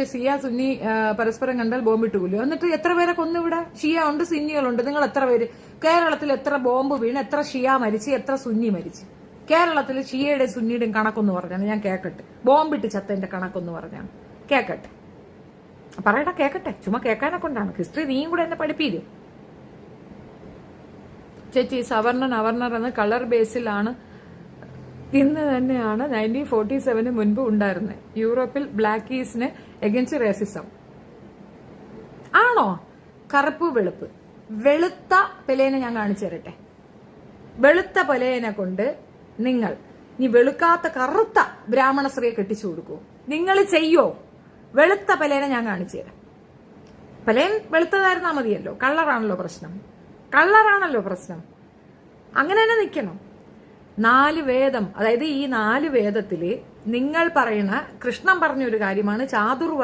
പക്ഷെ ഷിയ സുന്നി പരസ്പരം കണ്ടാൽ ബോംബിട്ട് കൊല്ലും. എന്നിട്ട് എത്ര പേരെ കൊന്നിവിടെ? ഷിയ ഉണ്ട്, സുന്നികളുണ്ട്. നിങ്ങൾ എത്ര പേര്? കേരളത്തിൽ എത്ര ബോംബ് വീണ്, എത്ര ഷിയ മരിച്ച്, എത്ര സുന്നി മരിച്ച്? കേരളത്തിൽ ഷിയയുടെയും സുന്നിയുടെയും കണക്കൊന്ന് പറഞ്ഞാണ് ഞാൻ കേക്കട്ടെ. ബോംബിട്ട് ചത്തന്റെ കണക്കൊന്ന് പറഞ്ഞാണ് കേക്കട്ടെ. പറയടാ, കേക്കട്ടെ. ചുമ്മാ കേൾക്കാനെ കൊണ്ടാണ്. ഹിസ്റ്ററി നീയും കൂടെ എന്നെ പഠിപ്പിക്കും. ചേച്ചി, സവർണൻ അവർണർ എന്ന കളർ ബേസിലാണ് ഇന്ന് തന്നെയാണ് 1947 മുൻപ് ഉണ്ടായിരുന്നത്. യൂറോപ്പിൽ ബ്ലാക്കീസിന് എഗൻസ്റ്റ് റേസിസം ആണോ? കറുപ്പ് വെളുപ്പ്. വെളുത്ത പെലേനെ ഞാൻ കാണിച്ചു തരട്ടെ. വെളുത്ത പെലേനെ കൊണ്ട് നിങ്ങൾ നീ വെളുക്കാത്ത കറുത്ത ബ്രാഹ്മണ സ്ത്രീയെ കെട്ടിച്ചു കൊടുക്കൂ? നിങ്ങൾ ചെയ്യോ? വെളുത്ത പെലേനെ ഞാൻ കാണിച്ചു തരാം. പെലേൻ വെളുത്തതായിരുന്നാ മതിയല്ലോ. കളറാണല്ലോ പ്രശ്നം. കളറാണല്ലോ പ്രശ്നം. അങ്ങനെ തന്നെ നിൽക്കണം. 4 വേദം, അതായത് ഈ 4 വേദത്തില് നിങ്ങൾ പറയുന്ന കൃഷ്ണൻ പറഞ്ഞൊരു കാര്യമാണ് ചാതുർവർണ്ണ